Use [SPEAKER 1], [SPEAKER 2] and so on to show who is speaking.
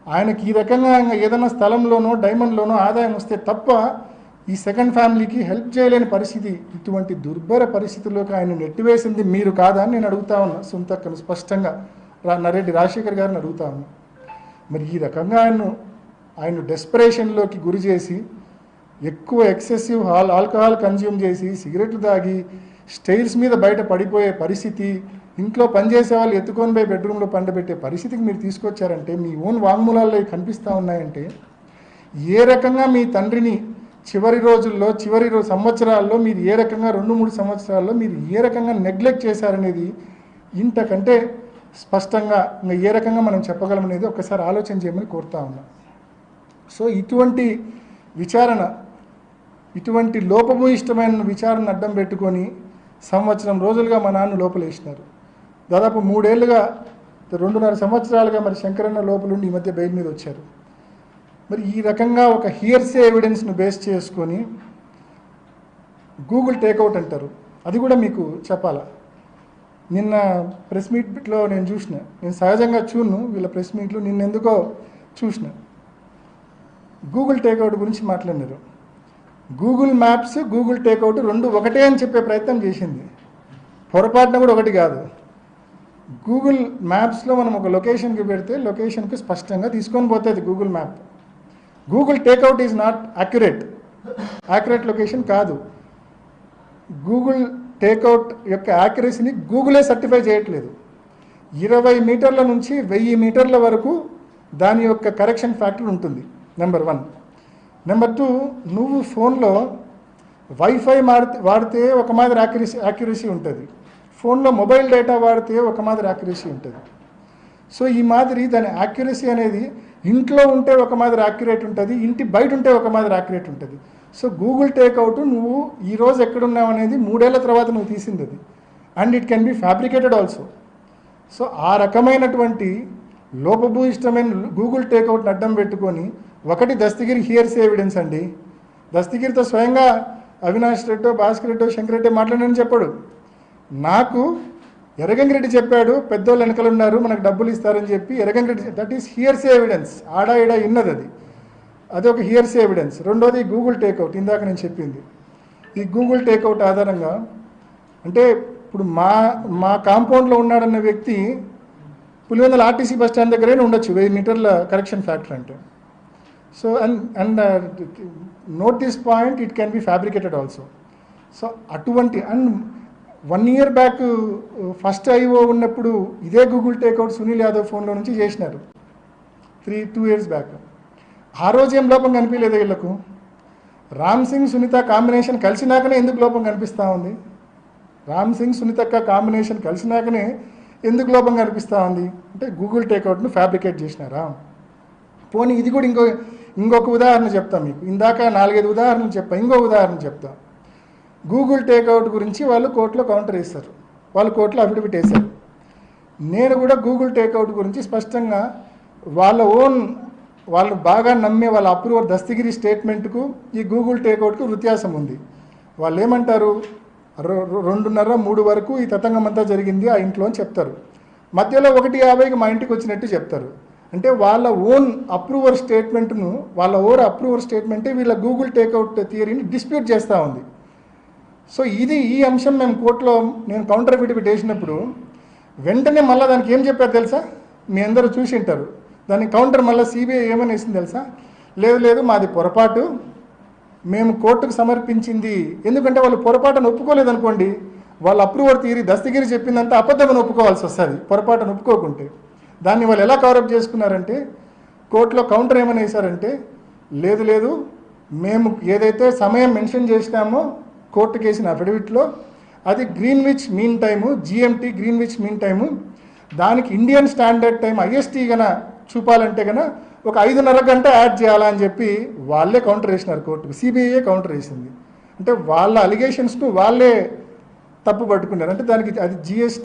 [SPEAKER 1] ఆయనకి ఈ రకంగా ఏదైనా స్థలంలోనో డైమండ్లోనో ఆదాయం వస్తే తప్ప ఈ సెకండ్ ఫ్యామిలీకి హెల్ప్ చేయలేని పరిస్థితి, ఇటువంటి దుర్భర పరిస్థితుల్లోకి ఆయన నెట్టివేసింది మీరు కాదా అని నేను అడుగుతా ఉన్నా. సుంతక్కను స్పష్టంగా నరెడ్డి రాజశేఖర్ గారిని అడుగుతా ఉన్నా. మరి ఈ రకంగా ఆయన డెస్పరేషన్లోకి గురి చేసి ఎక్కువ ఎక్సెసివ్ ఆల్కహాల్ కన్జ్యూమ్ చేసి సిగరెట్లు తాగి స్టైల్స్ మీద బయట పడిపోయే పరిస్థితి, ఇంట్లో పనిచేసే వాళ్ళు ఎత్తుకొని పోయి బెడ్రూమ్లో పండబెట్టే పరిస్థితికి మీరు తీసుకొచ్చారంటే, మీ ఓన్ వాంగ్మూలాల్లో కనిపిస్తూ ఉన్నాయంటే, ఏ రకంగా మీ తండ్రిని చివరి రోజుల్లో సంవత్సరాల్లో మీరు ఏ రకంగా 2-3 సంవత్సరాల్లో మీరు ఏ రకంగా నెగ్లెక్ట్ చేశారనేది ఇంతకంటే స్పష్టంగా ఇంకా ఏ రకంగా మనం చెప్పగలమనేది ఒకసారి ఆలోచన చేయమని కోరుతా ఉన్నా. సో ఇటువంటి విచారణ, ఇటువంటి లోపభూయిష్టమైన విచారణ అడ్డం పెట్టుకొని సంవత్సరం రోజులుగా మా నాన్న లోపలేసినారు. దాదాపు 3 ఏళ్ళుగా 2.5 సంవత్సరాలుగా మరి శంకరన్న లోపలుండి ఈ మధ్య బెయిల్ మీద వచ్చారు. మరి ఈ రకంగా ఒక హియర్సే ఎవిడెన్స్ను బేస్ చేసుకొని గూగుల్ టేక్అవుట్ అంటారు. అది కూడా మీకు చెప్పాలా, నిన్న ప్రెస్ మీట్లో నేను సహజంగా చూడను వీళ్ళ ప్రెస్ మీట్లు, నిన్నెందుకో చూసిన గూగుల్ టేక్అవుట్ గురించి మాట్లాడినారు. గూగుల్ మ్యాప్స్ గూగుల్ టేక్అవుట్ 2 ఒకటే అని చెప్పే ప్రయత్నం చేసింది. పొరపాటున కూడా ఒకటి కాదు. గూగుల్ మ్యాప్స్లో మనం ఒక లొకేషన్కి పెడితే లొకేషన్కి స్పష్టంగా తీసుకొని పోతుంది Google map. Google takeout is not accurate location కాదు. గూగుల్ టేక్అవుట్ యొక్క యాక్యురసీని గూగులే సర్టిఫై చేయట్లేదు. 20 మీటర్ల నుంచి 1000 మీటర్ల వరకు దాని యొక్క కరెక్షన్ ఫ్యాక్టర్ ఉంటుంది, నెంబర్ 1. నెంబర్ 2, నువ్వు ఫోన్లో వైఫై వాడితే ఒక మాదిరి యాక్యురసీ ఉంటుంది, ఫోన్లో మొబైల్ డేటా వాడితే ఒక మాదిరి యాక్యురసీ ఉంటుంది. సో ఈ మాదిరి దాని యాక్యురసీ అనేది ఇంట్లో ఉంటే ఒక మాదిరి యాక్యురేట్ ఉంటుంది, ఇంటి బయట ఉంటే ఒక మాదిరి యాక్యురేట్ ఉంటుంది. సో గూగుల్ టేక్అవుట్ నువ్వు ఈరోజు ఎక్కడున్నావు అనేది 3 ఏళ్ల తర్వాత నువ్వు తీసింది అది, and it can be fabricated also. So ఆ రకమైనటువంటి లోపభూయిష్టమైన గూగుల్ టేక్అవుట్ని అడ్డం పెట్టుకొని ఒకటి దస్తగిరి హియర్సే ఎవిడెన్స్ అండి. దస్తగిరితో స్వయంగా అవినాష్ రెడ్డో భాస్కర్ రెడ్డో శంకర్ రెడ్డి మాట్లాడని చెప్పాడు. నాకు ఎర్రగంగిరెడ్డి చెప్పాడు పెద్దోళ్ళు వెనకలు ఉన్నారు మనకు డబ్బులు ఇస్తారని చెప్పి. Erra Gangi Reddy, that is hearsay evidence. ఆడా ఈడా ఇన్నది అది ఒక హియర్సే ఎవిడెన్స్. రెండోది గూగుల్ టేక్అవుట్, ఇందాక నేను చెప్పింది. ఈ గూగుల్ టేక్అవుట్ ఆధారంగా అంటే ఇప్పుడు మా కాంపౌండ్లో ఉన్నాడన్న వ్యక్తి పులివెందుల ఆర్టీసీ బస్ స్టాండ్ దగ్గరే ఉండొచ్చు 1000 మీటర్ల కరెక్షన్ ఫ్యాక్టర్ అంటే. So and note this point, it can be fabricated also. So అటువంటి and 1 year back first IO ఉన్నప్పుడు ఇదే గూగుల్ టేక్అవుట్ సునీల్ యాదవ్ ఫోన్లో నుంచి చేసినారు 2 years బ్యాక్. ఆ రోజు ఏం లోపం కనిపించలేదు వీళ్ళకు. రామ్ సింగ్ సునీత కాంబినేషన్ కలిసినాకనే ఎందుకు లోపం కనిపిస్తూ ఉంది? రామ్ సింగ్ సునీతక్క కాంబినేషన్ కలిసినాకనే ఎందుకు లోపం కనిపిస్తూ ఉంది అంటే గూగుల్ టేక్అవుట్ను ఫ్యాబ్రికేట్ చేసినారా? పోనీ ఇది కూడా ఇంకొక ఉదాహరణ చెప్తా మీకు. ఇందాక 4-5 ఉదాహరణలు చెప్పా, ఇంకో ఉదాహరణ చెప్తా. గూగుల్ టేక్అవుట్ గురించి వాళ్ళు కోర్టులో కౌంటర్ వేస్తారు, వాళ్ళు కోర్టులో అఫిడవిట్ వేశారు. నేను కూడా గూగుల్ టేక్అవుట్ గురించి స్పష్టంగా వాళ్ళు బాగా నమ్మే వాళ్ళ అప్రూవర్ దస్తగిరి స్టేట్మెంట్కు ఈ గూగుల్ టేక్అవుట్కు వ్యత్యాసం ఉంది. వాళ్ళు ఏమంటారు, 2:30-3 వరకు ఈ తతంగం అంతా జరిగింది ఆ ఇంట్లో అని చెప్తారు. మధ్యలో 1:50కి మా ఇంటికి వచ్చినట్టు చెప్తారు. అంటే వాళ్ళ ఓన్ అప్రూవర్ స్టేట్మెంటే వీళ్ళ గూగుల్ టేక్అవుట్ థియరీని డిస్ప్యూట్ చేస్తూ ఉంది. సో ఈ అంశం మేము కోర్టులో నేను కౌంటర్ అఫిడవిట్ వేసినప్పుడు వెంటనే మళ్ళీ దానికి ఏం చెప్పారు తెలుసా? మీ అందరూ చూసి ఉంటారు. దానికి కౌంటర్ మళ్ళీ సిబిఐ ఏమని వేసింది తెలుసా? లేదు మాది పొరపాటు, మేము కోర్టుకు సమర్పించింది. ఎందుకంటే వాళ్ళు పొరపాటును ఒప్పుకోలేదు అనుకోండి, వాళ్ళ అప్రూవర్ థియరీ దస్తగిరి చెప్పిందంతా అబద్ధమని ఒప్పుకోవాల్సి వస్తుంది పొరపాటును ఒప్పుకోకుంటే. దాన్ని వాళ్ళు ఎలా కవరప్ చేసుకున్నారంటే కోర్టులో కౌంటర్ ఏమని వేశారంటే లేదు మేము ఏదైతే సమయం మెన్షన్ చేసినామో కోర్టుకు వేసిన అఫిడవిట్లో అది Greenwich mean time, GMT Greenwich mean time, దానికి ఇండియన్ స్టాండర్డ్ టైం ఐఎస్టీ గన చూపాలంటే కన్నా ఒక 5:30 గంట యాడ్ చేయాలా అని చెప్పి వాళ్ళే కౌంటర్ వేసినారు కోర్టుకు. సిబిఐఏ కౌంటర్ వేసింది. అంటే వాళ్ళ అలిగేషన్స్ను వాళ్ళే తప్పు పట్టుకున్నారు. అంటే దానికి అది